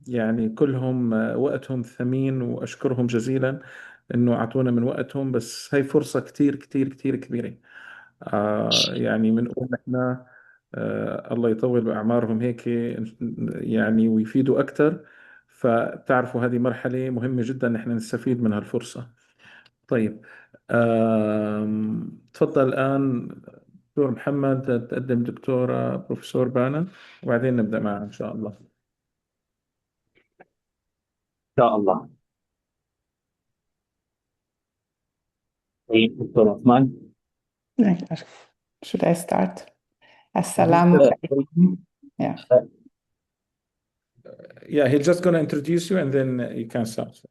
يعني كلهم وقتهم ثمين، وأشكرهم جزيلا إنه أعطونا من وقتهم. بس هاي فرصة كتير كتير كتير كبيرة. يعني بنقول نحن الله يطول بأعمارهم هيك، يعني ويفيدوا أكثر. فتعرفوا هذه مرحلة مهمة جدا نحن نستفيد من هالفرصة. طيب، تفضل الآن دكتور محمد تقدم دكتورة بروفيسور بانا، وبعدين نبدأ معها إن شاء الله. شاء الله. طيب دكتور عثمان. Yeah, should I start? Just, Assalamu alaikum. Yeah. Yeah, he's just going to introduce you and then you can start.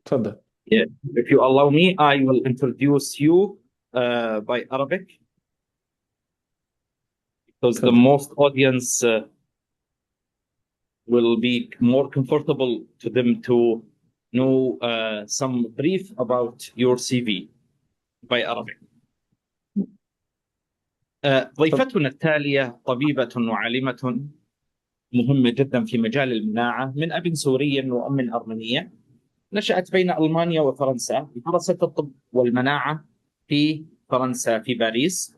تفضل. yeah, if you allow me, I will introduce you by Arabic because the تفضل. most audience will be more comfortable to them to know some brief about your CV by Arabic. ضيفتنا التالية طبيبة وعالمة مهمة جدا في مجال المناعة، من أب سوري وأم أرمنية. نشأت بين ألمانيا وفرنسا، درست الطب والمناعة في فرنسا في باريس،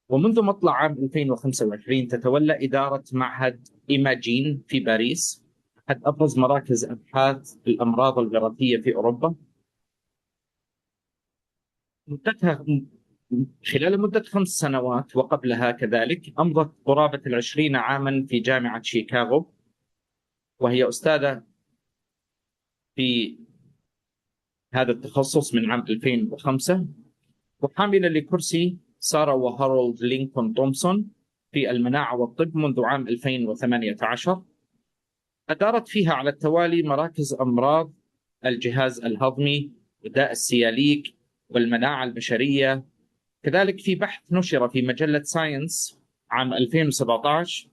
ومنذ مطلع عام 2025 تتولى إدارة معهد إيماجين في باريس، أحد أبرز مراكز أبحاث الأمراض الوراثية في أوروبا. مدتها خلال مدة 5 سنوات وقبلها كذلك أمضت قرابة 20 عاما في جامعة شيكاغو، وهي أستاذة في هذا التخصص من عام 2005، وحاملة لكرسي سارة وهارولد لينكولن تومسون في المناعة والطب منذ عام 2018. أدارت فيها على التوالي مراكز أمراض الجهاز الهضمي وداء السياليك والمناعة البشرية. كذلك في بحث نشر في مجلة ساينس عام 2017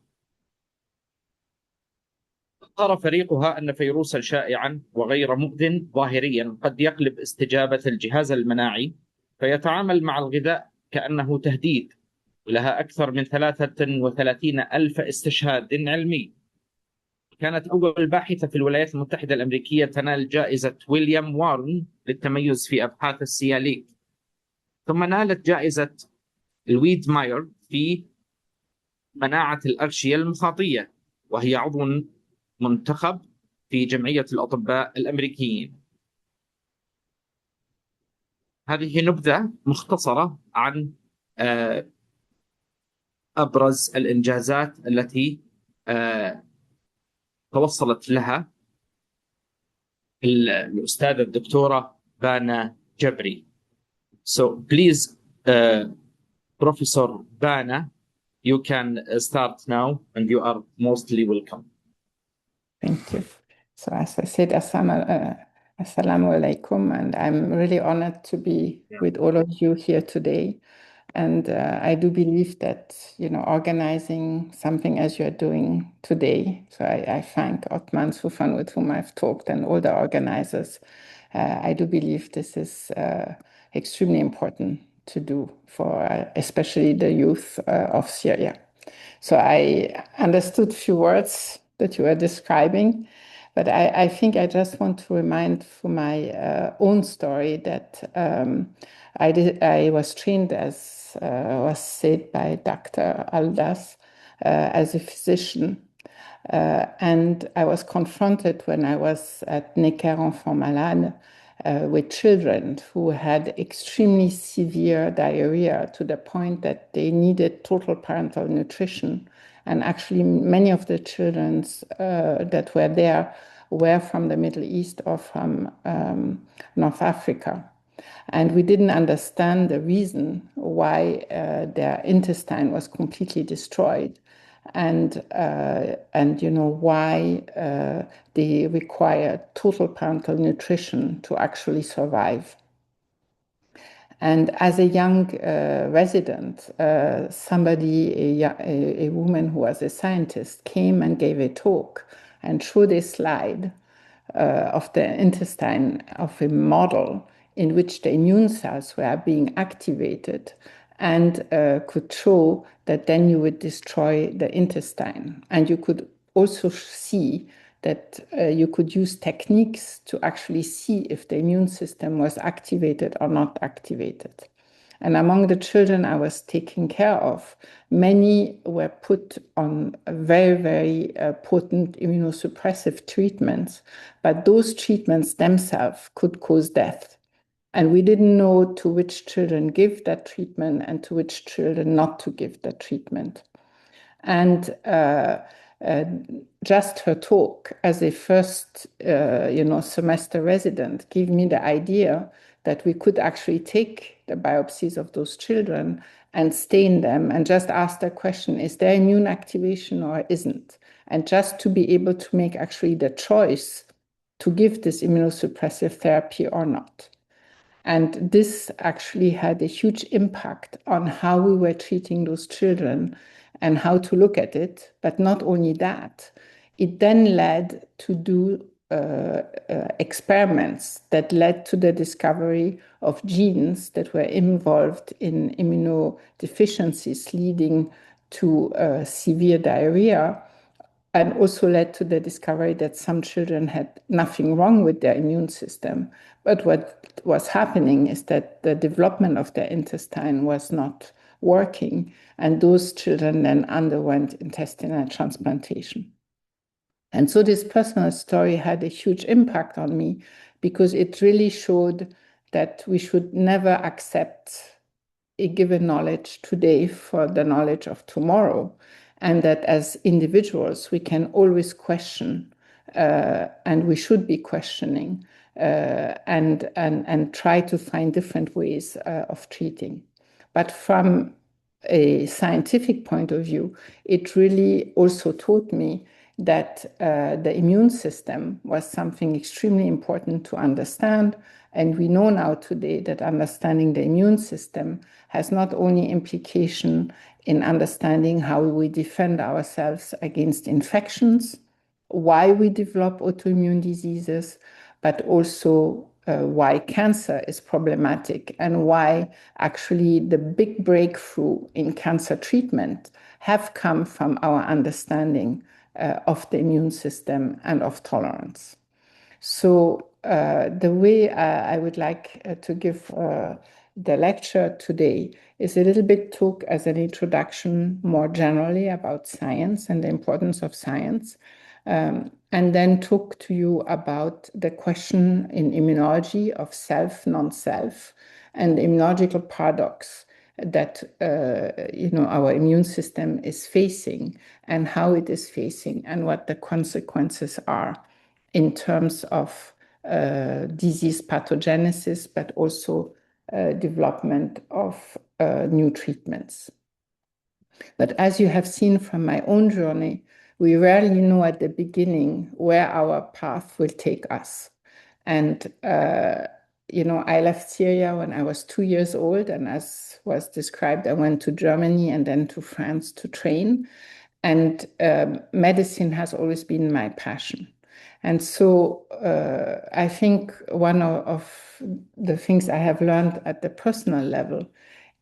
قرر فريقها أن فيروسا شائعا وغير مؤذن ظاهريا قد يقلب استجابة الجهاز المناعي، فيتعامل مع الغذاء كأنه تهديد. لها أكثر من 33 ألف استشهاد علمي. كانت أول باحثة في الولايات المتحدة الأمريكية تنال جائزة ويليام وارن للتميز في أبحاث السياليك، ثم نالت جائزة الويد ماير في مناعة الأغشية المخاطية، وهي عضو منتخب في جمعية الأطباء الأمريكيين. هذه نبذة مختصرة عن أبرز الإنجازات التي توصلت لها الأستاذة الدكتورة بانة جبري. So please, Professor Bana, you can start now and you are mostly welcome. Thank you. So as I said, assalamu alaikum, and I'm really honored to be with all of you here today. And I do believe that, organizing something as you're doing today, so I thank Othman Sufan, with whom I've talked, and all the organizers. I do believe this is extremely important to do for especially the youth of Syria. So I understood a few words that you were describing, but I think I just want to remind for my own story that I was trained as was said by Dr. Aldas as a physician. And I was confronted when I was at Necker Enfants Malades with children who had extremely severe diarrhea to the point that they needed total parental nutrition. And actually, many of the children that were there were from the Middle East or from North Africa. And we didn't understand the reason why their intestine was completely destroyed, and why they require total parental nutrition to actually survive. And as a young resident, a woman who was a scientist, came and gave a talk and showed a slide of the intestine of a model in which the immune cells were being activated, and could show that then you would destroy the intestine. And you could also see that you could use techniques to actually see if the immune system was activated or not activated. And among the children I was taking care of, many were put on very, very potent immunosuppressive treatments, but those treatments themselves could cause death. And we didn't know to which children give that treatment and to which children not to give that treatment. And just her talk as a first, semester resident gave me the idea that we could actually take the biopsies of those children and stain them and just ask the question, is there immune activation or isn't? And just to be able to make actually the choice to give this immunosuppressive therapy or not. And this actually had a huge impact on how we were treating those children and how to look at it. But not only that, it then led to do experiments that led to the discovery of genes that were involved in immunodeficiencies leading to severe diarrhea, and also led to the discovery that some children had nothing wrong with their immune system. But what was happening is that the development of their intestine was not working, and those children then underwent intestinal transplantation. And so this personal story had a huge impact on me because it really showed that we should never accept a given knowledge today for the knowledge of tomorrow, and that as individuals we can always question, and we should be questioning, and try to find different ways of treating. But from a scientific point of view, it really also taught me that the immune system was something extremely important to understand. And we know now today that understanding the immune system has not only implication in understanding how we defend ourselves against infections, why we develop autoimmune diseases, but also why cancer is problematic and why actually the big breakthrough in cancer treatment have come from our understanding of the immune system and of tolerance. So the way I would like to give the lecture today is a little bit took as an introduction more generally about science and the importance of science, and then talk to you about the question in immunology of self, non-self, and the immunological paradox that our immune system is facing and how it is facing and what the consequences are in terms of disease pathogenesis, but also development of new treatments. But as you have seen from my own journey, we rarely know at the beginning where our path will take us. And, I left Syria when I was 2 years old, and as was described, I went to Germany and then to France to train. And medicine has always been my passion. And so I think one of the things I have learned at the personal level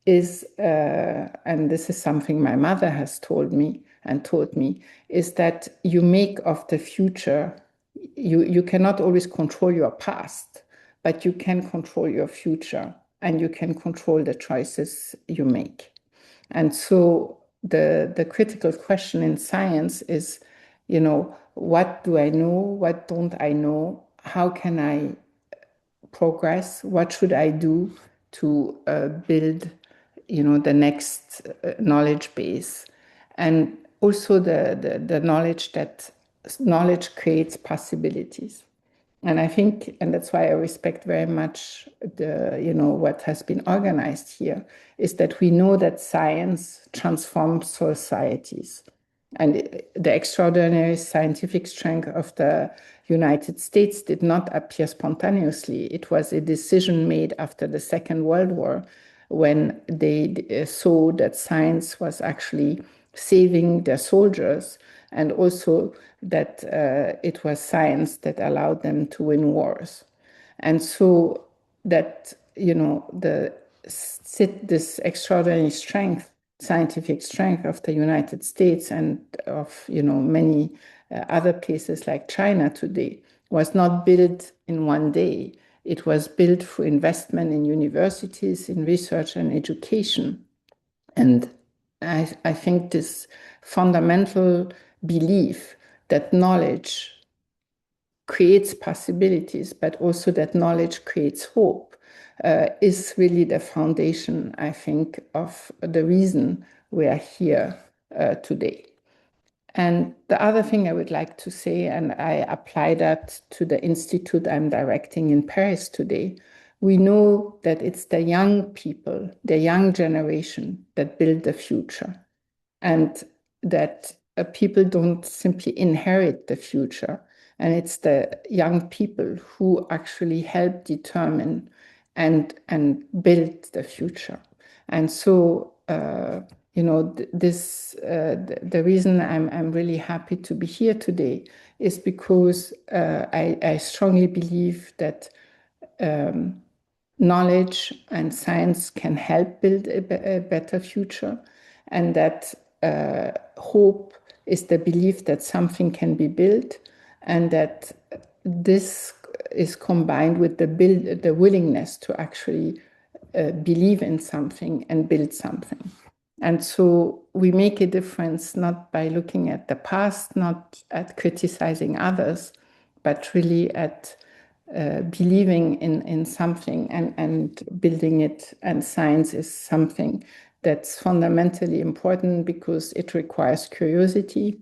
is, and this is something my mother has told me and taught me, is that you make of the future, you cannot always control your past, but you can control your future and you can control the choices you make. And so the critical question in science is, what do I know? What don't I know? How can I progress? What should I do to build, the next knowledge base? And also the knowledge that knowledge creates possibilities. And I think, and that's why I respect very much what has been organized here, is that we know that science transforms societies. And the extraordinary scientific strength of the United States did not appear spontaneously. It was a decision made after the Second World War when they saw that science was actually saving their soldiers, and also that it was science that allowed them to win wars. And so that, this extraordinary strength scientific strength of the United States and of, many other places like China today was not built in one day. It was built through investment in universities, in research and education. And I think this fundamental belief that knowledge creates possibilities, but also that knowledge creates hope, is really the foundation, I think, of the reason we are here today. And the other thing I would like to say, and I apply that to the institute I'm directing in Paris today, we know that it's the young people, the young generation that build the future, and that people don't simply inherit the future. And it's the young people who actually help determine and build the future. And so, the reason I'm really happy to be here today is because I strongly believe that knowledge and science can help build a better future, and that hope is the belief that something can be built, and that this is combined with the willingness to actually believe in something and build something. And so we make a difference not by looking at the past, not at criticizing others, but really at believing in something and building it. And science is something that's fundamentally important because it requires curiosity,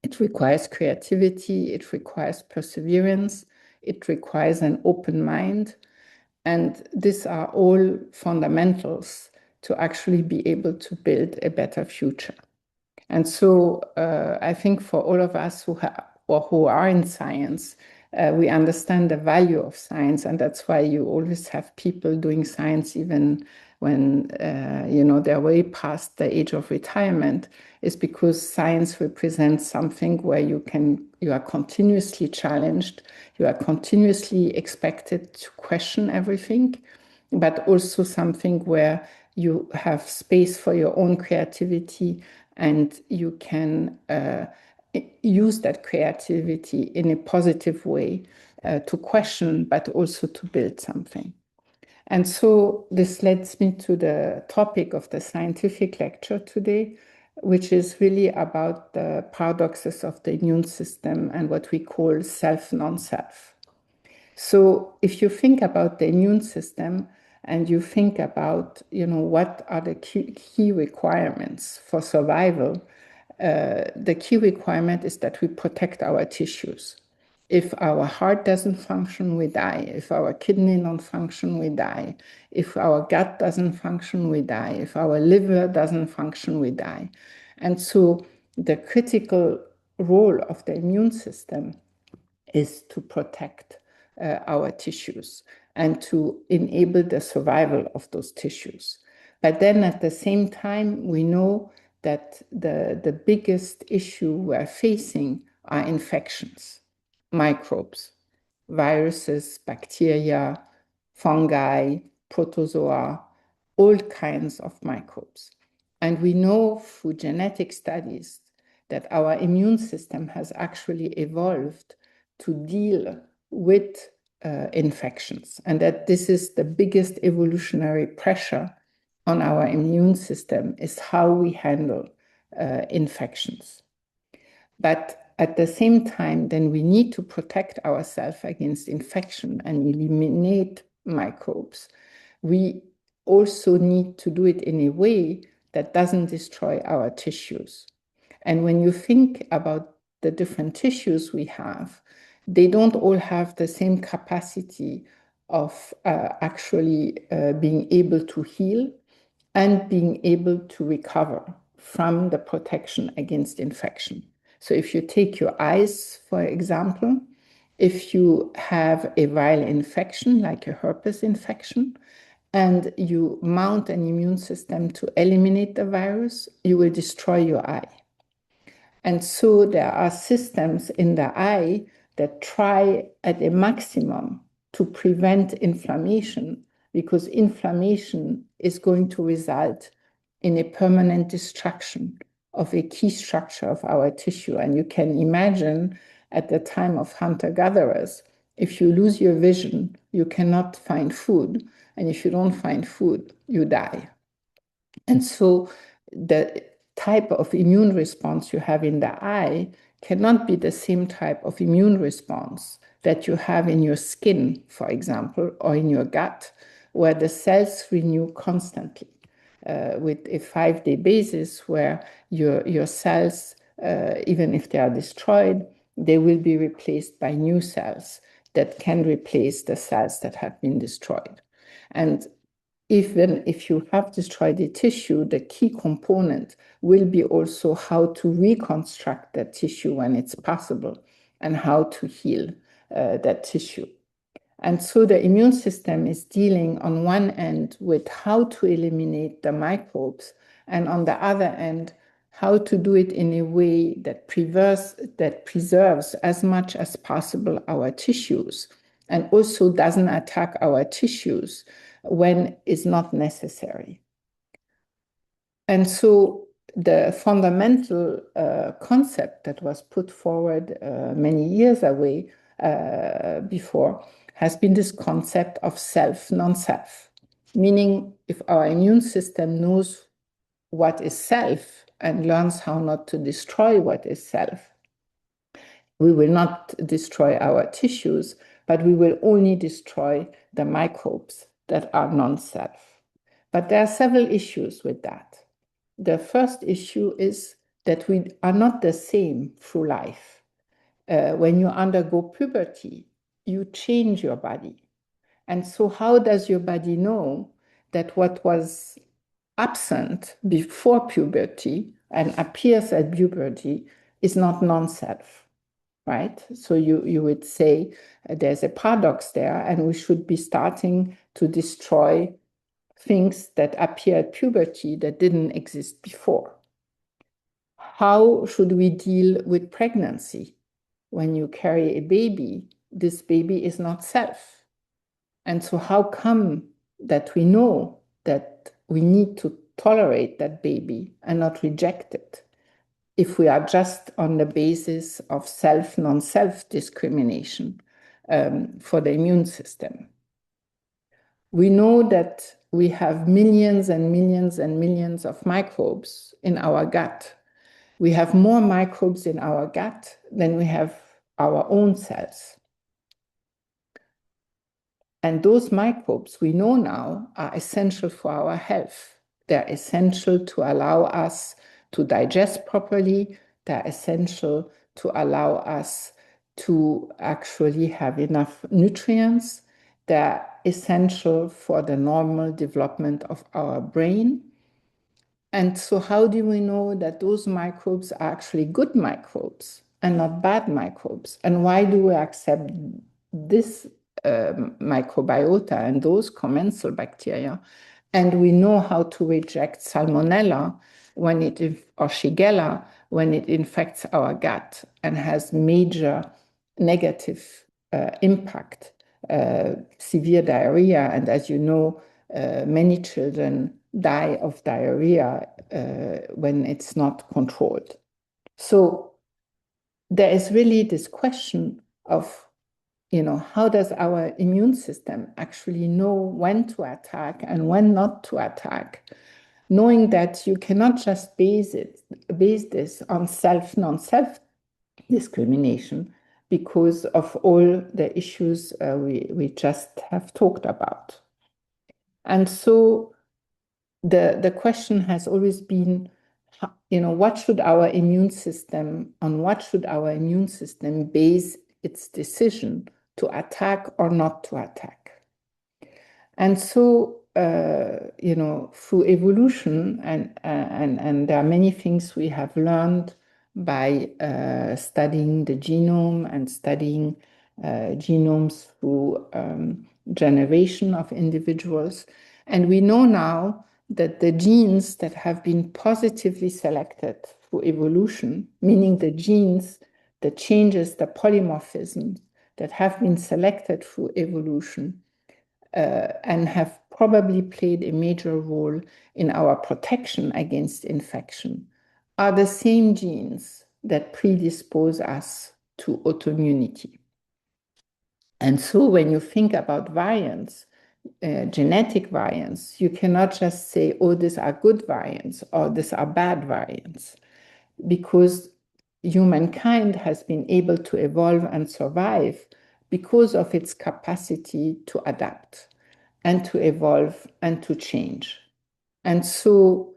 it requires creativity, it requires perseverance, it requires an open mind. And these are all fundamentals to actually be able to build a better future. And so I think for all of us who are in science, we understand the value of science, and that's why you always have people doing science even when they're way past the age of retirement, is because science represents something where you are continuously challenged, you are continuously expected to question everything, but also something where you have space for your own creativity, and you can use that creativity in a positive way to question, but also to build something. And so this leads me to the topic of the scientific lecture today, which is really about the paradoxes of the immune system and what we call self-non-self. So if you think about the immune system and you think about, what are the key requirements for survival, the key requirement is that we protect our tissues. If our heart doesn't function, we die. If our kidney don't function, we die. If our gut doesn't function, we die. If our liver doesn't function, we die. And so the critical role of the immune system is to protect our tissues and to enable the survival of those tissues. But then at the same time, we know that the biggest issue we're facing are infections, microbes, viruses, bacteria, fungi, protozoa, all kinds of microbes. And we know through genetic studies that our immune system has actually evolved to deal with infections, and that this is the biggest evolutionary pressure on our immune system, is how we handle infections. But at the same time, then we need to protect ourselves against infection and eliminate microbes. We also need to do it in a way that doesn't destroy our tissues. And when you think about the different tissues we have, they don't all have the same capacity of actually being able to heal and being able to recover from the protection against infection. So if you take your eyes, for example, if you have a viral infection, like a herpes infection, and you mount an immune system to eliminate the virus, you will destroy your eye. And so there are systems in the eye that try at a maximum to prevent inflammation, because inflammation is going to result in a permanent destruction of a key structure of our tissue. And you can imagine at the time of hunter-gatherers, if you lose your vision, you cannot find food. And if you don't find food, you die. And so the type of immune response you have in the eye cannot be the same type of immune response that you have in your skin, for example, or in your gut, where the cells renew constantly with a 5-day basis, where your cells, even if they are destroyed, they will be replaced by new cells that can replace the cells that have been destroyed. And even if you have destroyed the tissue, the key component will be also how to reconstruct that tissue when it's possible and how to heal that tissue. And so the immune system is dealing on one end with how to eliminate the microbes, and on the other end, how to do it in a way that preserves as much as possible our tissues, and also doesn't attack our tissues when it's not necessary. And so the fundamental concept that was put forward many years away before has been this concept of self, non-self, meaning if our immune system knows what is self and learns how not to destroy what is self, we will not destroy our tissues, but we will only destroy the microbes that are non-self. But there are several issues with that. The first issue is that we are not the same through life. When you undergo puberty, you change your body. And so how does your body know that what was absent before puberty and appears at puberty is not non-self, right? So you would say there's a paradox there, and we should be starting to destroy things that appear at puberty that didn't exist before. How should we deal with pregnancy? When you carry a baby, this baby is not self. And so how come that we know that we need to tolerate that baby and not reject it if we are just on the basis of self, non-self discrimination for the immune system? We know that we have millions and millions and millions of microbes in our gut. We have more microbes in our gut than we have our own cells. And those microbes, we know now, are essential for our health. They're essential to allow us to digest properly. They're essential to allow us to actually have enough nutrients. They're essential for the normal development of our brain. And so how do we know that those microbes are actually good microbes and not bad microbes? And why do we accept this microbiota and those commensal bacteria? And we know how to reject Salmonella when or Shigella when it infects our gut and has major negative impact, severe diarrhea. And as you know, many children die of diarrhea when it's not controlled. So there is really this question of, how does our immune system actually know when to attack and when not to attack, knowing that you cannot just base this on self, non-self discrimination because of all the issues we just have talked about. And so the question has always been, on what should our immune system base its decision to attack or not to attack? And so, through evolution, and there are many things we have learned by studying the genome and studying genomes through generation of individuals. And we know now that the genes that have been positively selected through evolution, meaning the genes, the changes, the polymorphisms that have been selected through evolution and have probably played a major role in our protection against infection are the same genes that predispose us to autoimmunity. And so when you think about variants, genetic variants, you cannot just say, oh, these are good variants or these are bad variants, because humankind has been able to evolve and survive because of its capacity to adapt and to evolve and to change. And so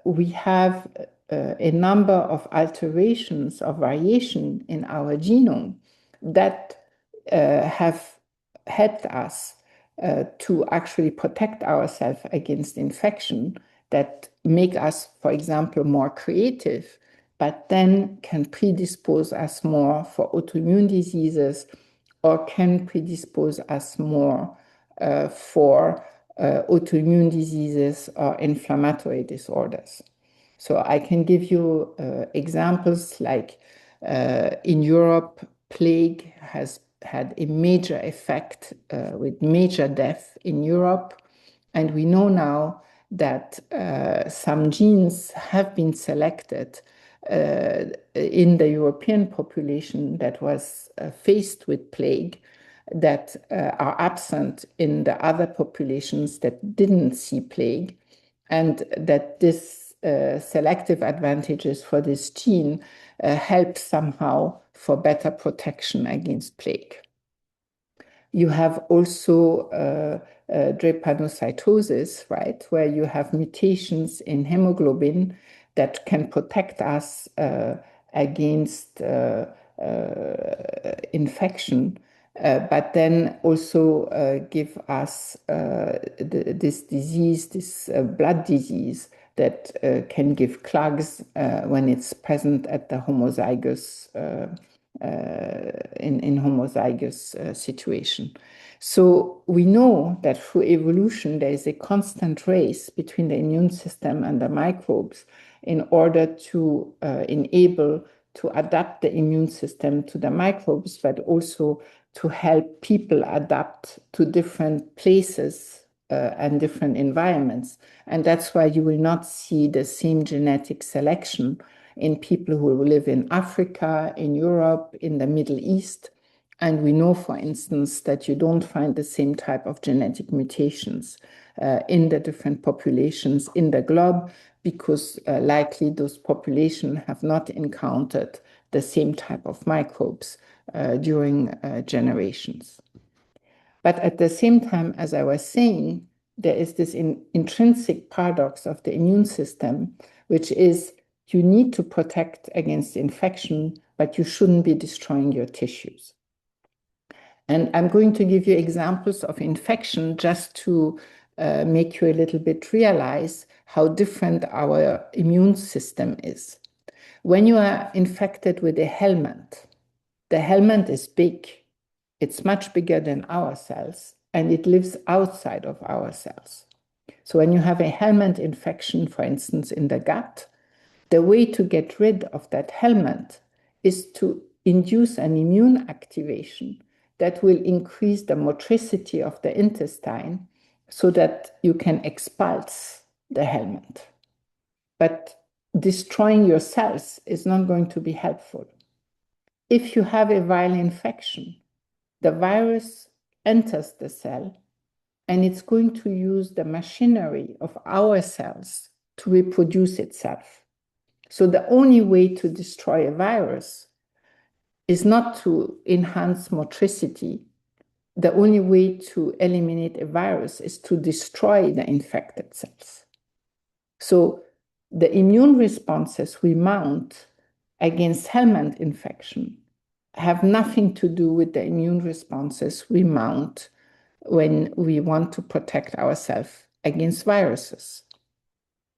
we have a number of alterations or variation in our genome that have helped us to actually protect ourselves against infection, that make us, for example, more creative, but then can predispose us more for autoimmune diseases or can predispose us more for autoimmune diseases or inflammatory disorders. So I can give you examples like in Europe, plague has had a major effect with major death in Europe. And we know now that some genes have been selected in the European population that was faced with plague that are absent in the other populations that didn't see plague, and that this selective advantages for this gene help somehow for better protection against plague. You have also drepanocytosis, right, where you have mutations in hemoglobin that can protect us against infection, but then also give us this disease, this blood disease that can give clogs when it's present at the homozygous in homozygous situation. So we know that through evolution, there is a constant race between the immune system and the microbes in order to enable to adapt the immune system to the microbes, but also to help people adapt to different places and different environments. And that's why you will not see the same genetic selection in people who live in Africa, in Europe, in the Middle East. And we know, for instance, that you don't find the same type of genetic mutations in the different populations in the globe, because likely those populations have not encountered the same type of microbes during generations. But at the same time, as I was saying, there is this intrinsic paradox of the immune system, which is you need to protect against infection, but you shouldn't be destroying your tissues. And I'm going to give you examples of infection just to make you a little bit realize how different our immune system is. When you are infected with a helminth, the helminth is big. It's much bigger than our cells, and it lives outside of our cells. So when you have a helminth infection, for instance, in the gut, the way to get rid of that helminth is to induce an immune activation that will increase the motricity of the intestine so that you can expulse the helminth. But destroying your cells is not going to be helpful. If you have a viral infection, the virus enters the cell and it's going to use the machinery of our cells to reproduce itself. So the only way to destroy a virus is not to enhance motricity. The only way to eliminate a virus is to destroy the infected cells. So the immune responses we mount against helminth infection have nothing to do with the immune responses we mount when we want to protect ourselves against viruses.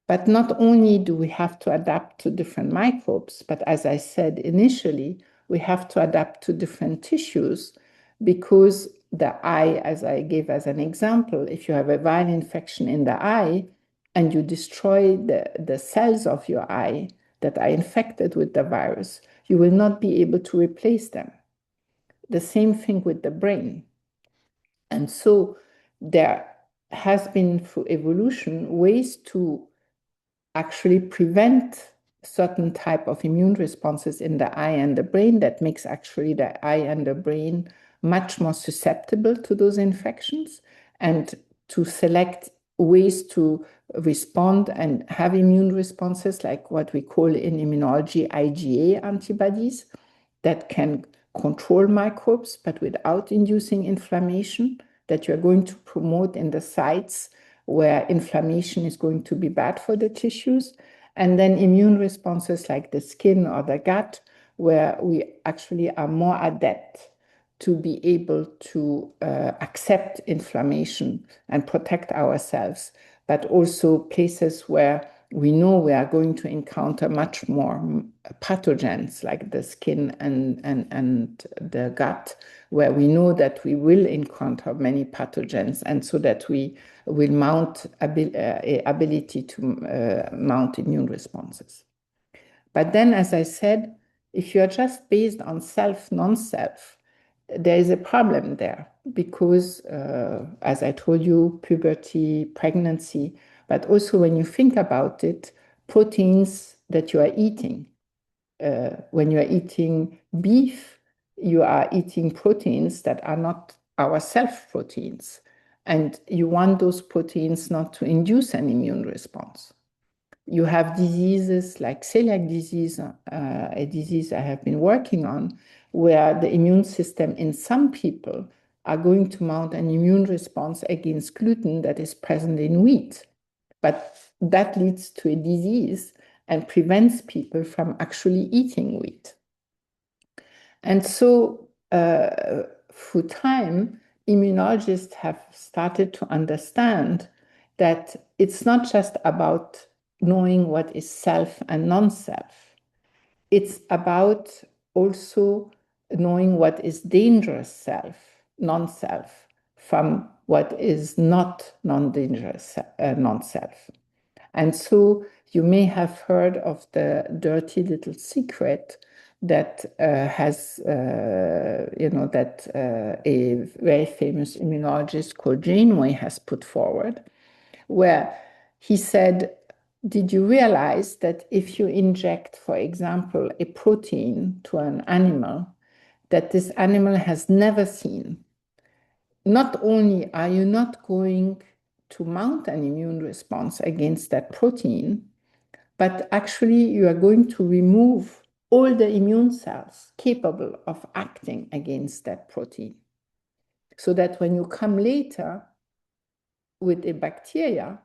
But not only do we have to adapt to different microbes, but as I said initially, we have to adapt to different tissues, because the eye, as I gave as an example, if you have a viral infection in the eye and you destroy the cells of your eye that are infected with the virus, you will not be able to replace them. The same thing with the brain. And so there has been through evolution ways to actually prevent certain type of immune responses in the eye and the brain that makes actually the eye and the brain much more susceptible to those infections, and to select ways to respond and have immune responses like what we call in immunology IgA antibodies that can control microbes but without inducing inflammation, that you're going to promote in the sites where inflammation is going to be bad for the tissues. And then immune responses like the skin or the gut, where we actually are more adept to be able to accept inflammation and protect ourselves, but also places where we know we are going to encounter much more pathogens like the skin and the gut, where we know that we will encounter many pathogens, and so that we will mount ability to mount immune responses. But then, as I said, if you're just based on self, non-self, there is a problem there because, as I told you, puberty, pregnancy, but also when you think about it, proteins that you are eating. When you are eating beef, you are eating proteins that are not our self proteins. And you want those proteins not to induce an immune response. You have diseases like celiac disease, a disease I have been working on, where the immune system in some people are going to mount an immune response against gluten that is present in wheat. But that leads to a disease and prevents people from actually eating wheat. And so through time, immunologists have started to understand that it's not just about knowing what is self and non-self. It's about also knowing what is dangerous self, non-self, from what is not non-dangerous non-self. And so you may have heard of the dirty little secret that has, that a very famous immunologist called Janeway has put forward, where he said, did you realize that if you inject, for example, a protein to an animal that this animal has never seen, not only are you not going to mount an immune response against that protein, but actually you are going to remove all the immune cells capable of acting against that protein. So that when you come later with a bacteria,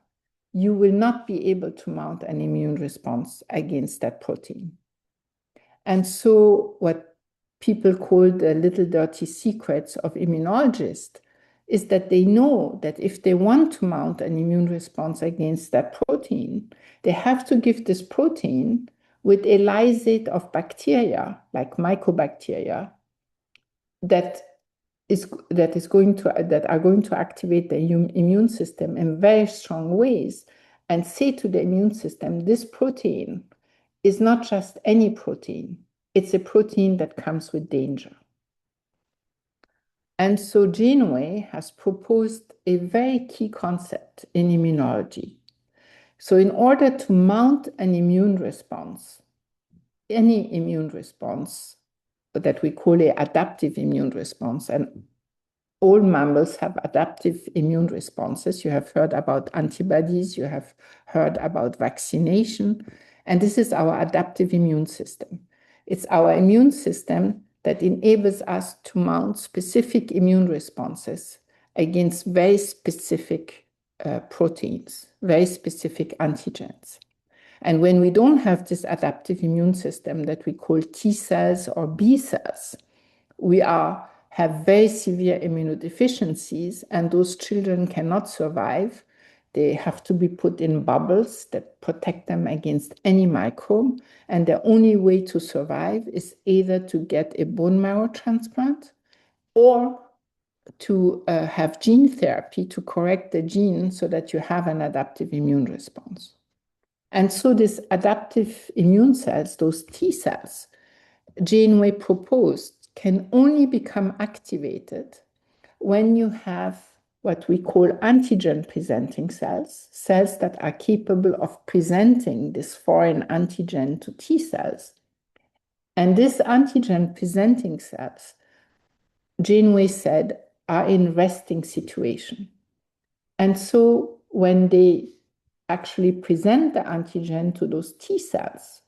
you will not be able to mount an immune response against that protein. And so what people call the little dirty secrets of immunologists is that they know that if they want to mount an immune response against that protein, they have to give this protein with a lysate of bacteria, like mycobacteria, that are going to activate the immune system in very strong ways, and say to the immune system, this protein is not just any protein, it's a protein that comes with danger. And so Janeway has proposed a very key concept in immunology. So in order to mount an immune response, any immune response that we call an adaptive immune response, and all mammals have adaptive immune responses. You have heard about antibodies, you have heard about vaccination, and this is our adaptive immune system. It's our immune system that enables us to mount specific immune responses against very specific proteins, very specific antigens. And when we don't have this adaptive immune system that we call T cells or B cells, we have very severe immunodeficiencies, and those children cannot survive. They have to be put in bubbles that protect them against any microbe, and the only way to survive is either to get a bone marrow transplant or to have gene therapy to correct the gene so that you have an adaptive immune response. And so these adaptive immune cells, those T cells, Janeway proposed, can only become activated when you have what we call antigen-presenting cells, cells that are capable of presenting this foreign antigen to T cells. And these antigen-presenting cells, Janeway said, are in resting situation. And so when they actually present the antigen to those T cells,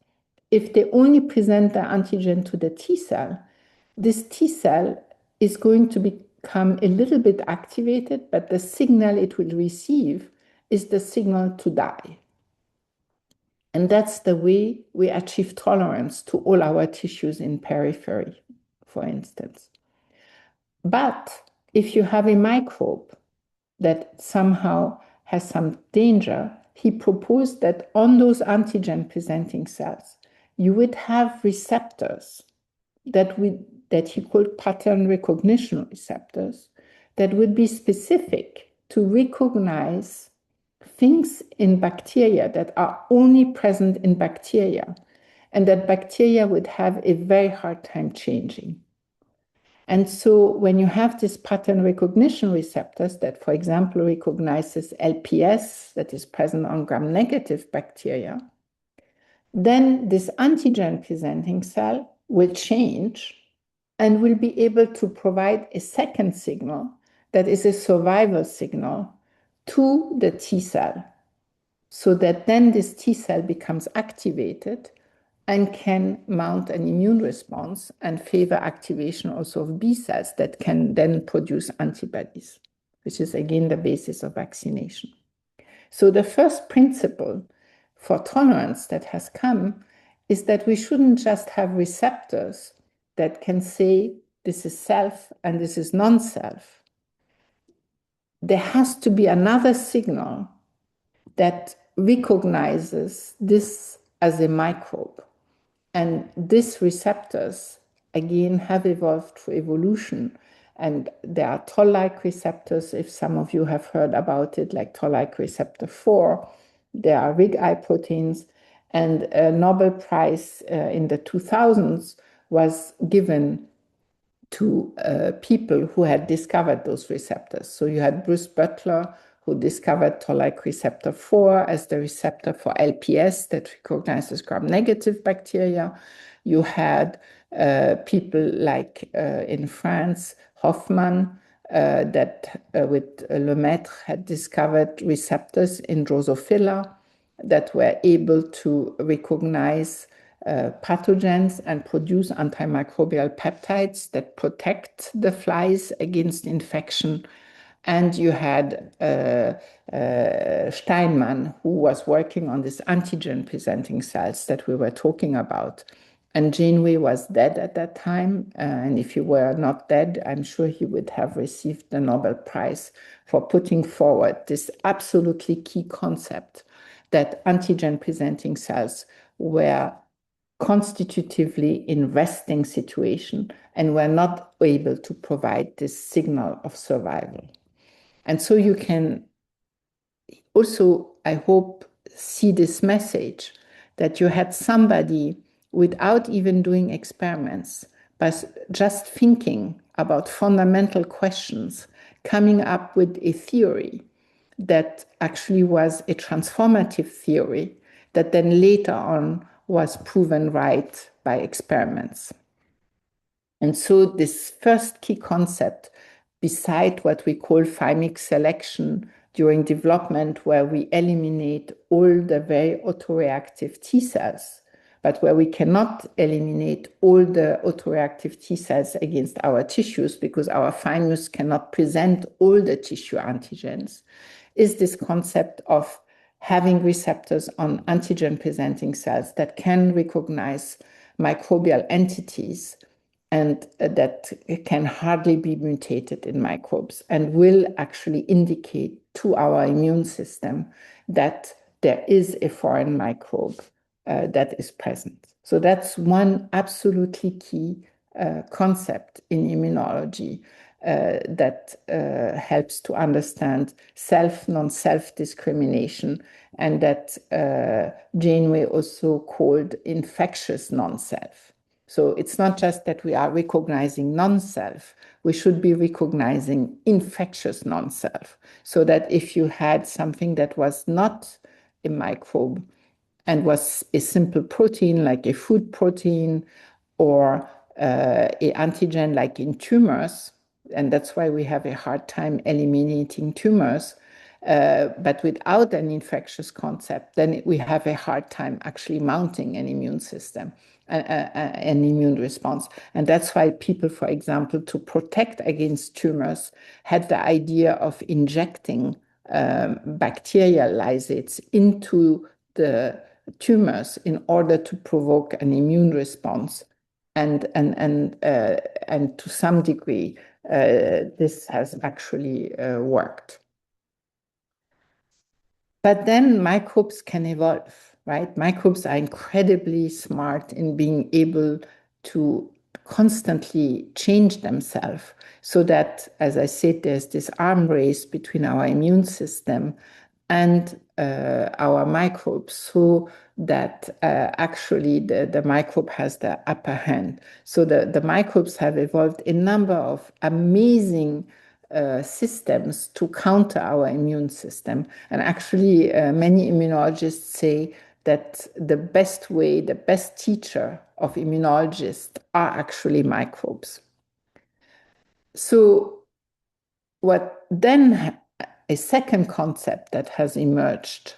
if they only present the antigen to the T cell, this T cell is going to become a little bit activated, but the signal it will receive is the signal to die. And that's the way we achieve tolerance to all our tissues in periphery, for instance. But if you have a microbe that somehow has some danger, he proposed that on those antigen-presenting cells, you would have receptors that he called pattern recognition receptors that would be specific to recognize things in bacteria that are only present in bacteria, and that bacteria would have a very hard time changing. And so when you have these pattern recognition receptors that, for example, recognizes LPS that is present on gram-negative bacteria, then this antigen-presenting cell will change and will be able to provide a second signal that is a survival signal to the T cell, so that then this T cell becomes activated and can mount an immune response and favor activation also of B cells that can then produce antibodies, which is again the basis of vaccination. So the first principle for tolerance that has come is that we shouldn't just have receptors that can say this is self and this is non-self. There has to be another signal that recognizes this as a microbe. And these receptors, again, have evolved through evolution. And there are toll-like receptors, if some of you have heard about it, like toll-like receptor 4. There are RIG-I proteins. And a Nobel Prize in the 2000s was given to people who had discovered those receptors. So you had Bruce Butler, who discovered toll-like receptor 4 as the receptor for LPS that recognizes gram-negative bacteria. You had people like in France, Hoffmann, that with Lemaitre had discovered receptors in Drosophila that were able to recognize pathogens and produce antimicrobial peptides that protect the flies against infection. And you had Steinmann, who was working on these antigen-presenting cells that we were talking about. And Janeway was dead at that time. And if he were not dead, I'm sure he would have received the Nobel Prize for putting forward this absolutely key concept that antigen-presenting cells were constitutively in resting situation and were not able to provide this signal of survival. And so you can also, I hope, see this message that you had somebody without even doing experiments, but just thinking about fundamental questions, coming up with a theory that actually was a transformative theory that then later on was proven right by experiments. And so this first key concept, beside what we call thymic selection during development, where we eliminate all the very autoreactive T cells, but where we cannot eliminate all the autoreactive T cells against our tissues because our thymus cannot present all the tissue antigens, is this concept of having receptors on antigen-presenting cells that can recognize microbial entities and that can hardly be mutated in microbes and will actually indicate to our immune system that there is a foreign microbe that is present. So that's one absolutely key concept in immunology that helps to understand self, non-self discrimination, and that Janeway also called infectious non-self. So it's not just that we are recognizing non-self, we should be recognizing infectious non-self. So that if you had something that was not a microbe and was a simple protein, like a food protein, or a antigen like in tumors, and that's why we have a hard time eliminating tumors, but without an infectious concept, then we have a hard time actually mounting an immune system, an immune response. And that's why people, for example, to protect against tumors, had the idea of injecting bacterial lysates into the tumors in order to provoke an immune response. And to some degree, this has actually worked. But then microbes can evolve, right? Microbes are incredibly smart in being able to constantly change themselves, so that, as I said, there's this arm race between our immune system and our microbes, so that actually the microbe has the upper hand. So the microbes have evolved a number of amazing systems to counter our immune system. And actually, many immunologists say that the best way, the best teacher of immunologists are actually microbes. So what then, a second concept that has emerged,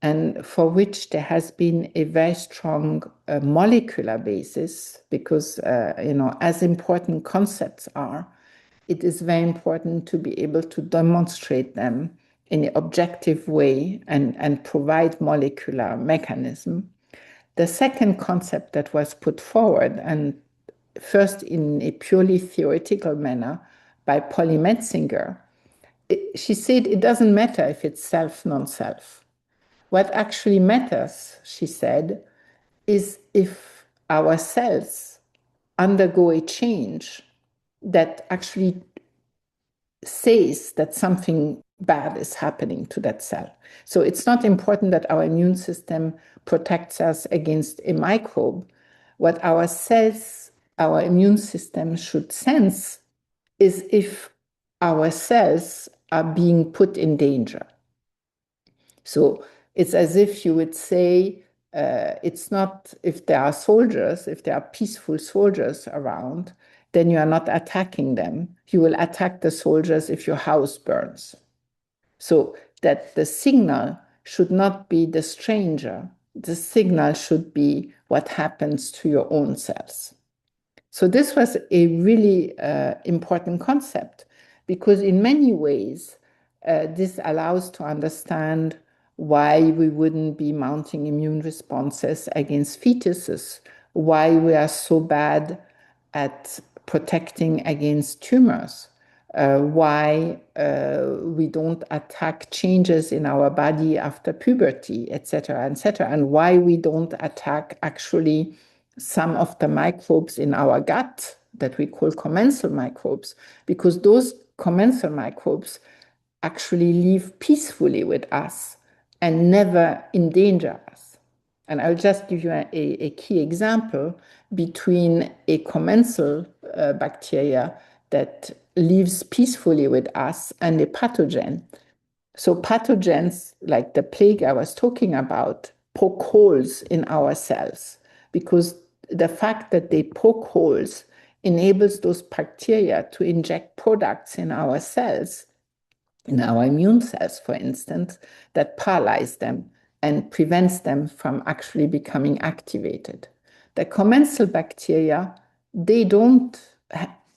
and for which there has been a very strong molecular basis, because, as important concepts are, it is very important to be able to demonstrate them in an objective way and provide molecular mechanism. The second concept that was put forward, and first in a purely theoretical manner by Polly Metzinger, she said it doesn't matter if it's self, non-self. What actually matters, she said, is if our cells undergo a change that actually says that something bad is happening to that cell. So it's not important that our immune system protects us against a microbe. What our cells, our immune system should sense is if our cells are being put in danger. So it's as if you would say, it's not if there are soldiers, if there are peaceful soldiers around, then you are not attacking them. You will attack the soldiers if your house burns. So that the signal should not be the stranger. The signal should be what happens to your own cells. So this was a really important concept, because in many ways, this allows to understand why we wouldn't be mounting immune responses against fetuses, why we are so bad at protecting against tumors, why we don't attack changes in our body after puberty, etc., and why we don't attack actually some of the microbes in our gut that we call commensal microbes, because those commensal microbes actually live peacefully with us and never endanger us. And I'll just give you a key example between a commensal bacteria that lives peacefully with us and a pathogen. So pathogens, like the plague I was talking about, poke holes in our cells, because the fact that they poke holes enables those bacteria to inject products in our cells, in our immune cells, for instance, that paralyze them and prevents them from actually becoming activated. The commensal bacteria, they don't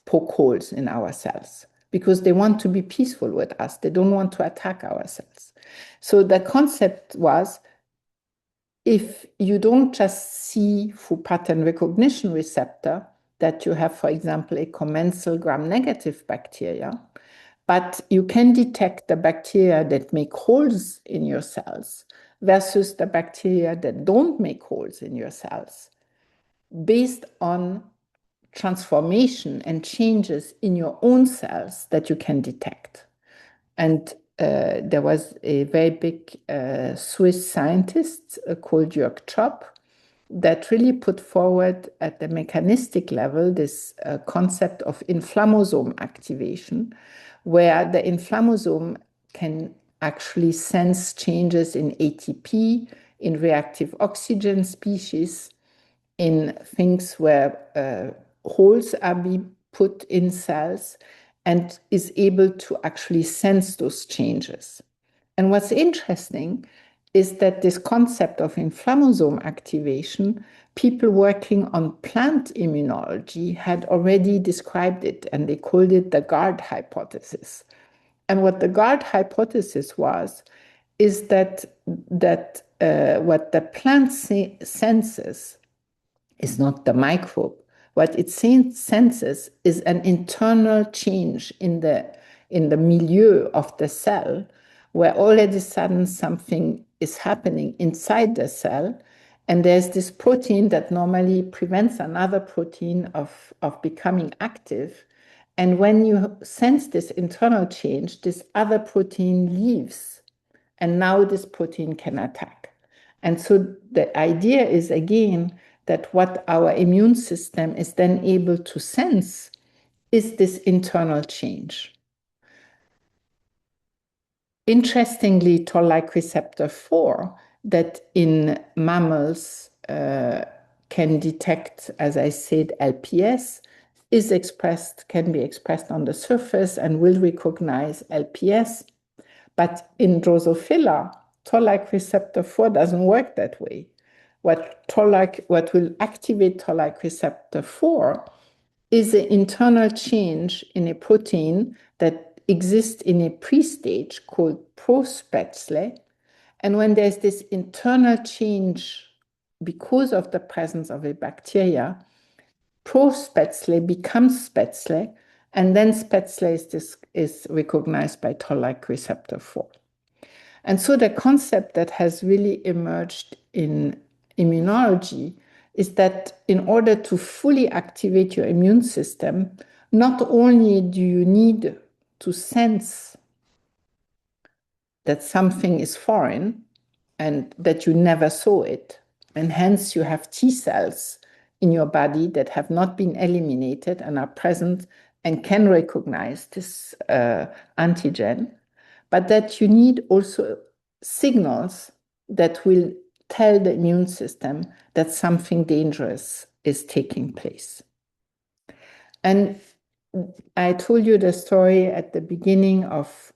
poke holes in our cells because they want to be peaceful with us. They don't want to attack our cells. So the concept was, if you don't just see through pattern recognition receptor that you have, for example, a commensal gram-negative bacteria, but you can detect the bacteria that make holes in your cells versus the bacteria that don't make holes in your cells, based on transformation and changes in your own cells that you can detect. And there was a very big Swiss scientist called Jörg Chopp, that really put forward at the mechanistic level this concept of inflammasome activation, where the inflammasome can actually sense changes in ATP, in reactive oxygen species, in things where holes are being put in cells, and is able to actually sense those changes. And what's interesting is that this concept of inflammasome activation, people working on plant immunology had already described it, and they called it the guard hypothesis. And what the guard hypothesis was is that what the plant senses is not the microbe. What it senses is an internal change in the milieu of the cell, where all of a sudden something is happening inside the cell, and there's this protein that normally prevents another protein of becoming active. And when you sense this internal change, this other protein leaves, and now this protein can attack. And so the idea is, again, that what our immune system is then able to sense is this internal change. Interestingly, toll-like receptor 4 that in mammals can detect, as I said, LPS, can be expressed on the surface and will recognize LPS. But in Drosophila, toll-like receptor 4 doesn't work that way. What will activate toll-like receptor 4 is an internal change in a protein that exists in a pre-stage called prospätzle. And when there's this internal change because of the presence of a bacteria, prospätzle becomes spätzle, and then spätzle is recognized by toll-like receptor 4. And so the concept that has really emerged in immunology is that in order to fully activate your immune system, not only do you need to sense that something is foreign and that you never saw it, and hence you have T cells in your body that have not been eliminated and are present and can recognize this antigen, but that you need also signals that will tell the immune system that something dangerous is taking place. And I told you the story at the beginning of,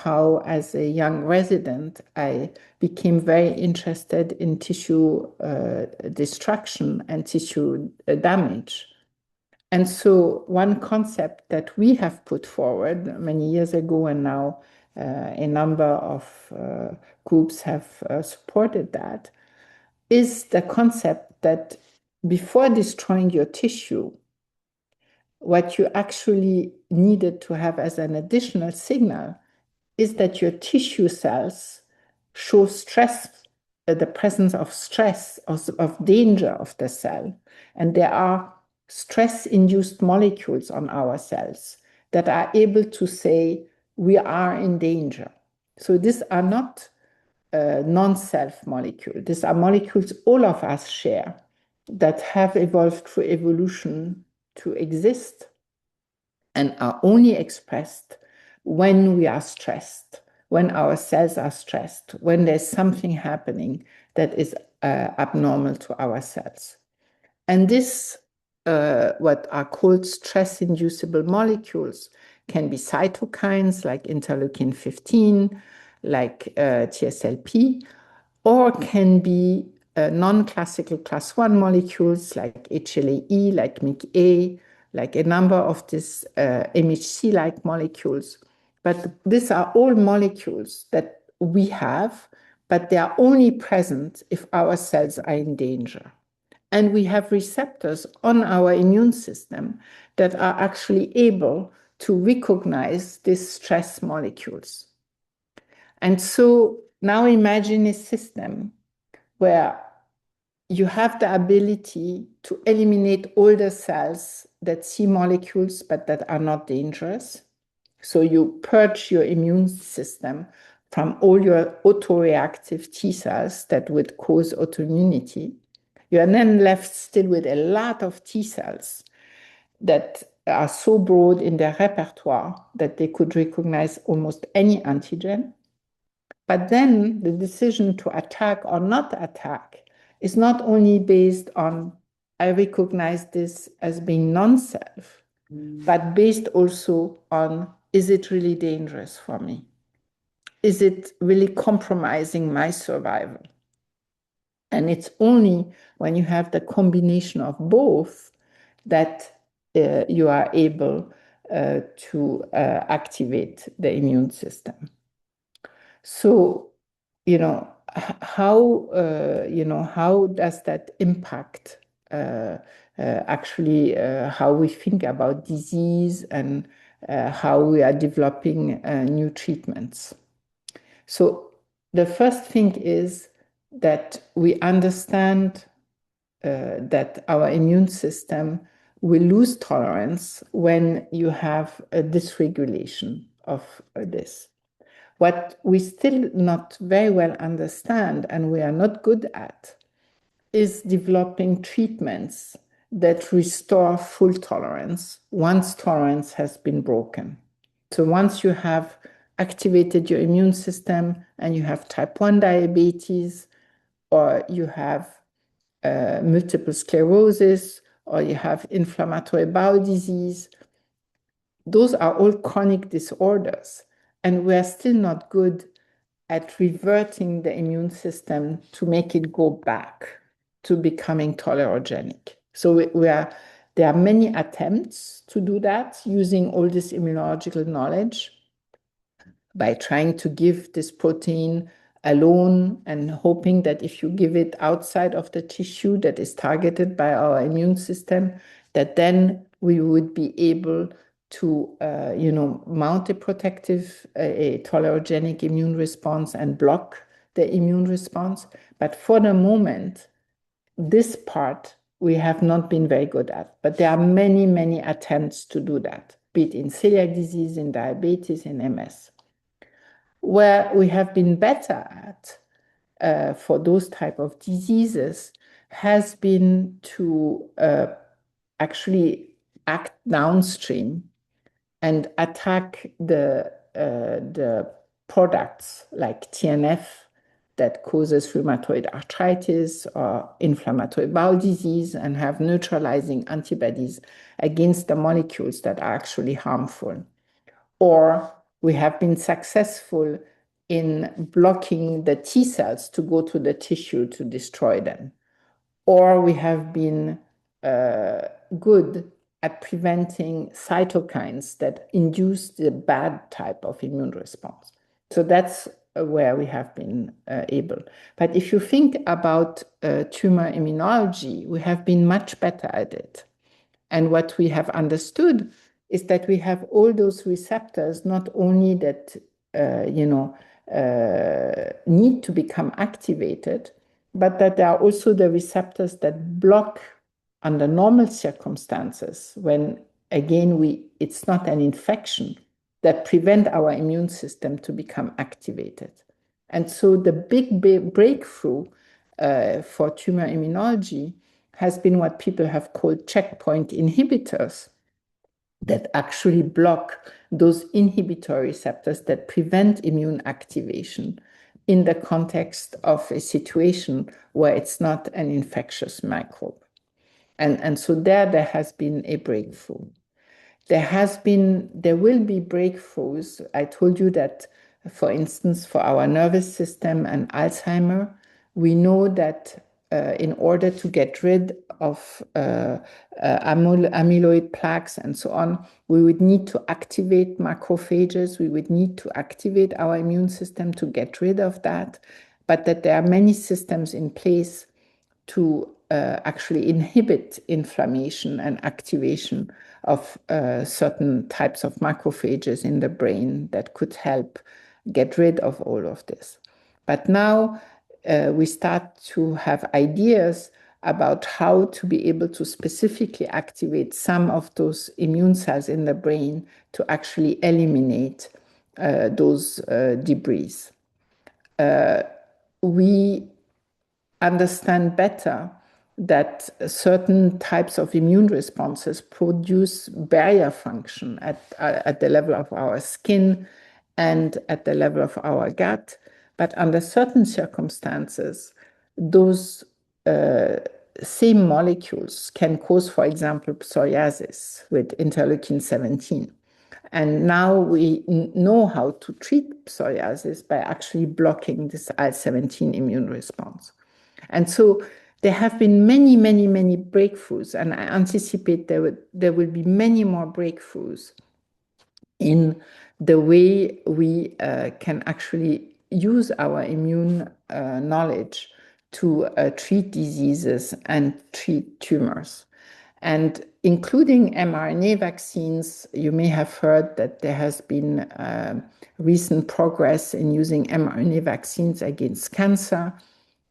how as a young resident, I became very interested in tissue destruction and tissue damage. And so one concept that we have put forward many years ago, and now a number of groups have supported that, is the concept that before destroying your tissue, what you actually needed to have as an additional signal is that your tissue cells show stress, the presence of stress, of danger of the cell. And there are stress-induced molecules on our cells that are able to say, we are in danger. So these are not non-self molecules. These are molecules all of us share that have evolved through evolution to exist and are only expressed when we are stressed, when our cells are stressed, when there's something happening that is abnormal to our cells. And this, what are called stress-inducible molecules, can be cytokines like interleukin 15, like TSLP, or can be non-classical class 1 molecules like HLA-E, like MIC-A, like a number of these MHC-like molecules. But these are all molecules that we have, but they are only present if our cells are in danger. And we have receptors on our immune system that are actually able to recognize these stress molecules. And so now imagine a system where you have the ability to eliminate all the cells that see molecules but that are not dangerous. So you purge your immune system from all your autoreactive T cells that would cause autoimmunity. You are then left still with a lot of T cells that are so broad in their repertoire that they could recognize almost any antigen. But then the decision to attack or not attack is not only based on, I recognize this as being non-self, but based also on, is it really dangerous for me? Is it really compromising my survival? And it's only when you have the combination of both that you are able to activate the immune system. So, how does that impact actually how we think about disease and how we are developing new treatments? So the first thing is that we understand that our immune system will lose tolerance when you have a dysregulation of this. What we still not very well understand and we are not good at is developing treatments that restore full tolerance once tolerance has been broken. So once you have activated your immune system and you have type 1 diabetes, or you have multiple sclerosis, or you have inflammatory bowel disease, those are all chronic disorders. And we are still not good at reverting the immune system to make it go back to becoming tolerogenic. So there are many attempts to do that using all this immunological knowledge by trying to give this protein alone and hoping that if you give it outside of the tissue that is targeted by our immune system, that then we would be able to mount a protective, a tolerogenic immune response and block the immune response. But for the moment, this part we have not been very good at. But there are many, many attempts to do that, be it in celiac disease, in diabetes, in MS. Where we have been better at for those type of diseases has been to actually act downstream and attack the products like TNF that causes rheumatoid arthritis or inflammatory bowel disease and have neutralizing antibodies against the molecules that are actually harmful. Or we have been successful in blocking the T cells to go to the tissue to destroy them. Or we have been good at preventing cytokines that induce the bad type of immune response. So that's where we have been able. But if you think about tumor immunology, we have been much better at it. And what we have understood is that we have all those receptors, not only that need to become activated, but that there are also the receptors that block under normal circumstances when, again, it's not an infection, that prevent our immune system to become activated. And so the big breakthrough for tumor immunology has been what people have called checkpoint inhibitors that actually block those inhibitory receptors that prevent immune activation in the context of a situation where it's not an infectious microbe. And so there has been a breakthrough. There will be breakthroughs. I told you that, for instance, for our nervous system and Alzheimer, we know that in order to get rid of amyloid plaques and so on, we would need to activate macrophages. We would need to activate our immune system to get rid of that. But that there are many systems in place to actually inhibit inflammation and activation of certain types of macrophages in the brain that could help get rid of all of this. But now we start to have ideas about how to be able to specifically activate some of those immune cells in the brain to actually eliminate those debris. We understand better that certain types of immune responses produce barrier function at the level of our skin and at the level of our gut. But under certain circumstances, those same molecules can cause, for example, psoriasis with interleukin 17. And now we know how to treat psoriasis by actually blocking this IL-17 immune response. And so there have been many, many, many breakthroughs, and I anticipate there will be many more breakthroughs in the way we can actually use our immune knowledge to treat diseases and treat tumors. And including mRNA vaccines, you may have heard that there has been recent progress in using mRNA vaccines against cancer.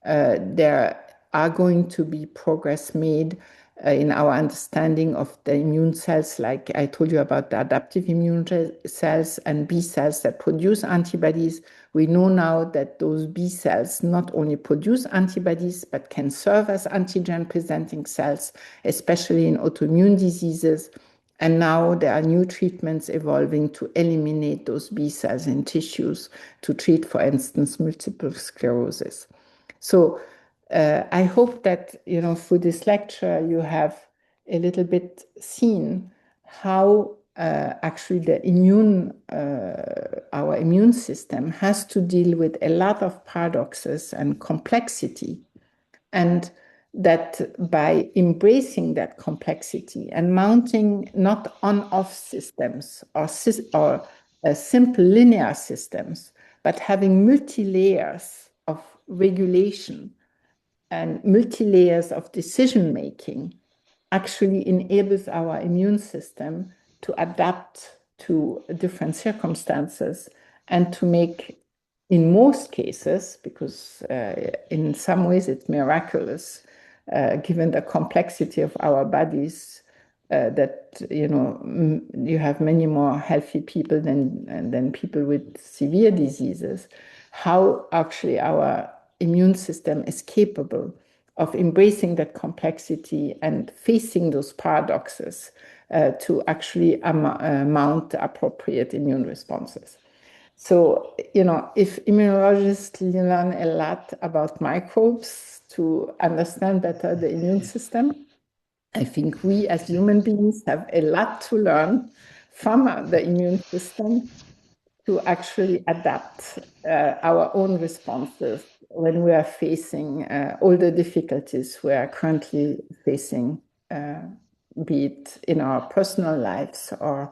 There are going to be progress made in our understanding of the immune cells, like I told you about the adaptive immune cells and B cells that produce antibodies. We know now that those B cells not only produce antibodies, but can serve as antigen-presenting cells, especially in autoimmune diseases. And now there are new treatments evolving to eliminate those B cells in tissues to treat, for instance, multiple sclerosis. So I hope that, through this lecture, you have a little bit seen how actually our immune system has to deal with a lot of paradoxes and complexity, and that by embracing that complexity and mounting not on-off systems or simple linear systems, but having multi-layers of regulation and multi-layers of decision-making actually enables our immune system to adapt to different circumstances and to make, in most cases, because in some ways it's miraculous, given the complexity of our bodies, that you have many more healthy people than people with severe diseases, how actually our immune system is capable of embracing that complexity and facing those paradoxes to actually mount appropriate immune responses. So, if immunologists learn a lot about microbes to understand better the immune system, I think we as human beings have a lot to learn from the immune system to actually adapt our own responses when we are facing all the difficulties we are currently facing, be it in our personal lives or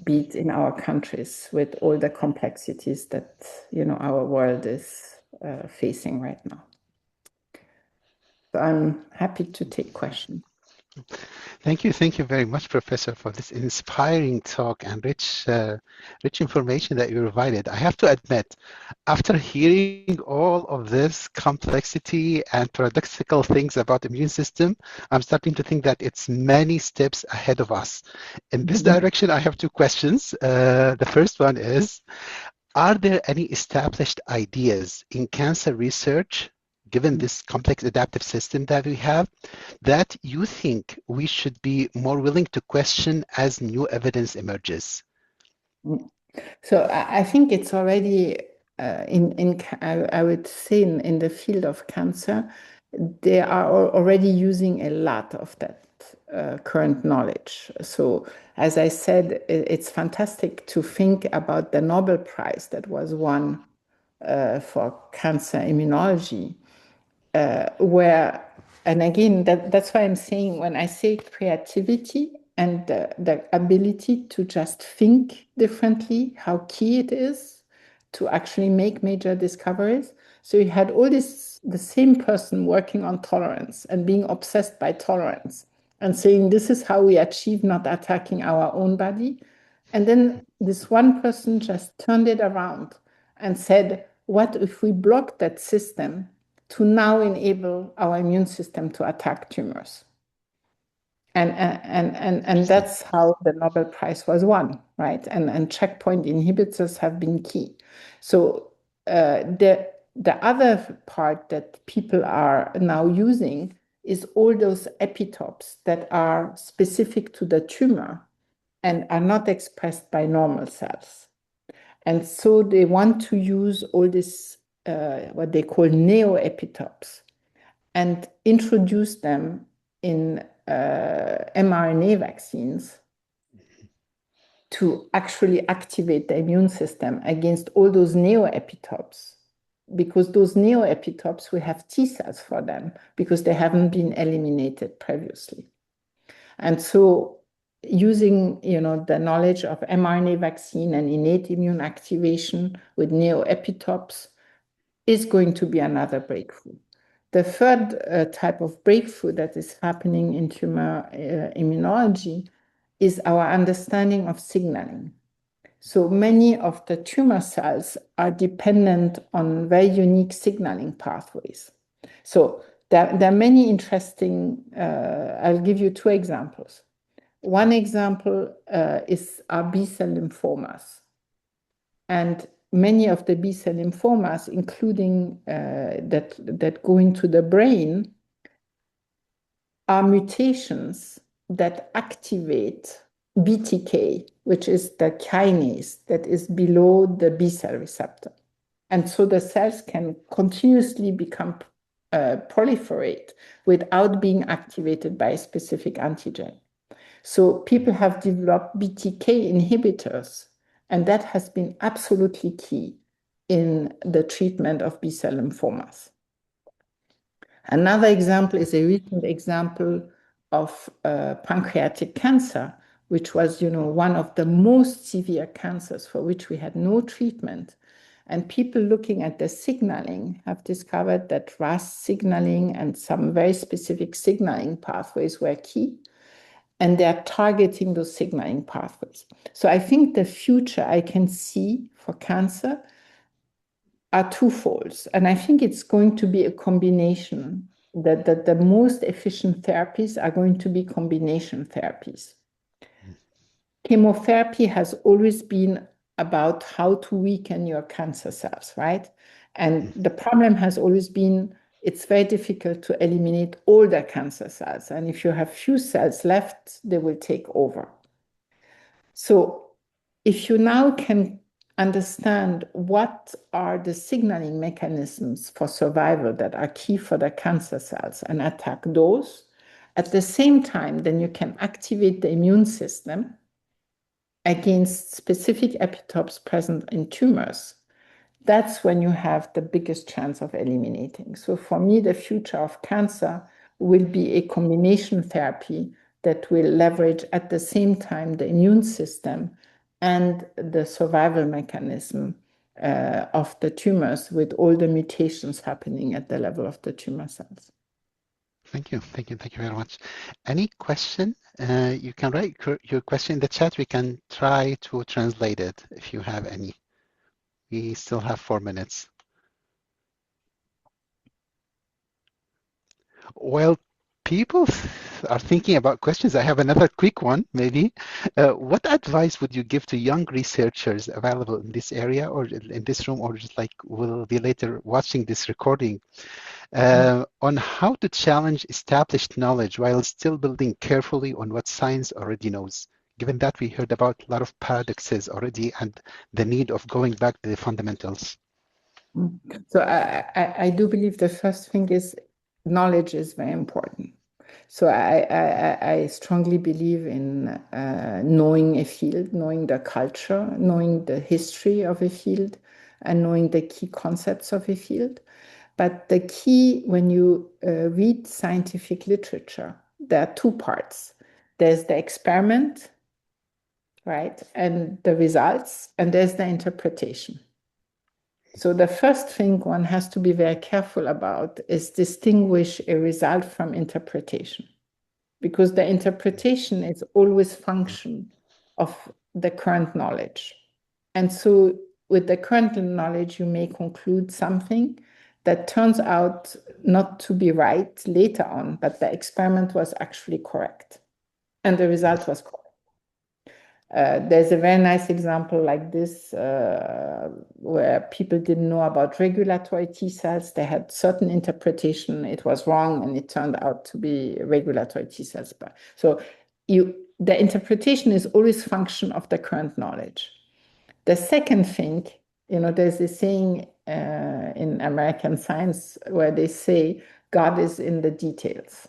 be it in our countries, with all the complexities that our world is facing right now. So I'm happy to take questions. Thank you very much, Professor, for this inspiring talk and rich information that you provided. I have to admit, after hearing all of this complexity and paradoxical things about the immune system, I'm starting to think that it's many steps ahead of us. In this direction, I have two questions. The first one is, are there any established ideas in cancer research, given this complex adaptive system that we have, that you think we should be more willing to question as new evidence emerges? So I think it's already I would say in the field of cancer, they are already using a lot of that current knowledge. So as I said, it's fantastic to think about the Nobel Prize that was won for cancer immunology, and again, that's why I'm saying, when I say creativity and the ability to just think differently, how key it is to actually make major discoveries. So you had the same person working on tolerance and being obsessed by tolerance and saying, this is how we achieve not attacking our own body. And then this one person just turned it around and said, what if we block that system to now enable our immune system to attack tumors? And that's how the Nobel Prize was won, right? And checkpoint inhibitors have been key. So the other part that people are now using is all those epitopes that are specific to the tumor and are not expressed by normal cells. And so they want to use all this, what they call neoepitopes, and introduce them in mRNA vaccines to actually activate the immune system against all those neoepitopes, because those neoepitopes, we have T cells for them because they haven't been eliminated previously. And so using, the knowledge of mRNA vaccine and innate immune activation with neoepitopes is going to be another breakthrough. The third type of breakthrough that is happening in tumor immunology is our understanding of signaling. So many of the tumor cells are dependent on very unique signaling pathways. So there are many interesting, I'll give you two examples. One example is our B-cell lymphomas. And many of the B-cell lymphomas, including that go into the brain, are mutations that activate BTK, which is the kinase that is below the B-cell receptor. And so the cells can continuously become proliferate without being activated by a specific antigen. So people have developed BTK inhibitors, and that has been absolutely key in the treatment of B-cell lymphomas. Another example is a recent example of pancreatic cancer, which was, one of the most severe cancers for which we had no treatment. And people looking at the signaling have discovered that RAS signaling and some very specific signaling pathways were key. And they're targeting those signaling pathways. So I think the future I can see for cancer are twofold. And I think it's going to be a combination, that the most efficient therapies are going to be combination therapies. Chemotherapy has always been about how to weaken your cancer cells, right? And the problem has always been it's very difficult to eliminate all the cancer cells. And if you have few cells left, they will take over. So if you now can understand what are the signaling mechanisms for survival that are key for the cancer cells and attack those, at the same time, then you can activate the immune system against specific epitopes present in tumors. That's when you have the biggest chance of eliminating. So for me, the future of cancer will be a combination therapy that will leverage at the same time the immune system and the survival mechanism of the tumors with all the mutations happening at the level of the tumor cells. Thank you very much. Any question? You can write your question in the chat. We can try to translate it if you have any. We still have 4 minutes. While people are thinking about questions, I have another quick one, maybe. What advice would you give to young researchers available in this area or in this room, or just like will be later watching this recording, on how to challenge established knowledge while still building carefully on what science already knows, given that we heard about a lot of paradoxes already and the need of going back to the fundamentals? So I do believe the first thing is knowledge is very important. So I strongly believe in knowing a field, knowing the culture, knowing the history of a field, and knowing the key concepts of a field. But the key, when you read scientific literature, there are two parts. There's the experiment, right, and the results, and there's the interpretation. So the first thing one has to be very careful about is distinguish a result from interpretation, because the interpretation is always function of the current knowledge. And so with the current knowledge, you may conclude something that turns out not to be right later on, but the experiment was actually correct and the result was correct. There's a very nice example like this where people didn't know about regulatory T cells. They had certain interpretation. It was wrong, and it turned out to be regulatory T cells. So the interpretation is always function of the current knowledge. The second thing, there's a saying in American science where they say God is in the details.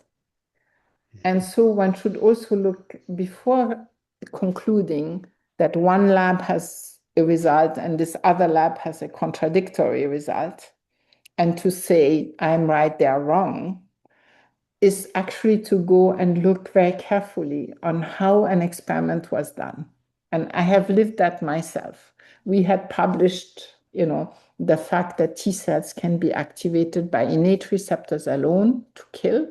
And so one should also look before concluding that one lab has a result and this other lab has a contradictory result, and to say I'm right, they're wrong, is actually to go and look very carefully on how an experiment was done. And I have lived that myself. We had published, the fact that T cells can be activated by innate receptors alone to kill.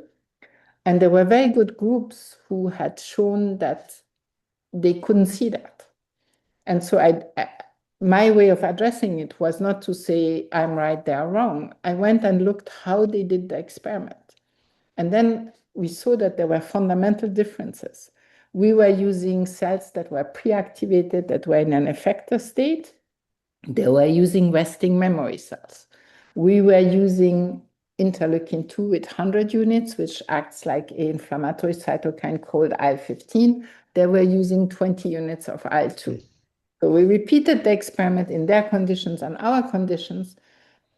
And there were very good groups who had shown that they couldn't see that. And so my way of addressing it was not to say, I'm right, they're wrong. I went and looked how they did the experiment. And then we saw that there were fundamental differences. We were using cells that were pre-activated, that were in an effector state. They were using resting memory cells. We were using interleukin-2 with 100 units, which acts like an inflammatory cytokine called IL-15. They were using 20 units of IL-2. So we repeated the experiment in their conditions and our conditions,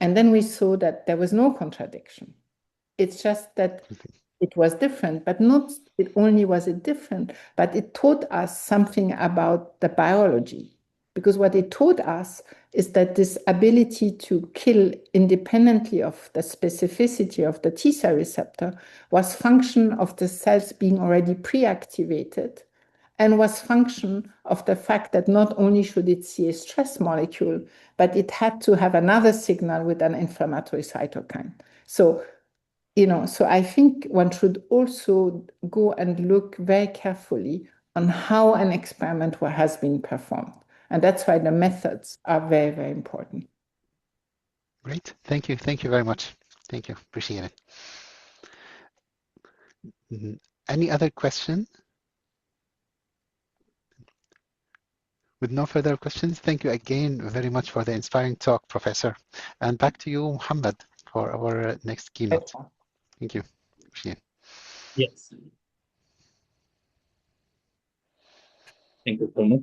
and then we saw that there was no contradiction. It's just that it was different, but not it only was it different, but it taught us something about the biology. Because what it taught us is that this ability to kill independently of the specificity of the T cell receptor was function of the cells being already pre-activated, and was function of the fact that not only should it see a stress molecule, but it had to have another signal with an inflammatory cytokine. So I think one should also go and look very carefully on how an experiment has been performed. And that's why the methods are very, very important. Great. Thank you. Thank you very much. Thank you. Appreciate it. Any other question? With no further questions, thank you again very much for the inspiring talk, Professor. And back to you, Muhammad, for our next keynote. Thank you. Appreciate it. Yes. Thank you so much.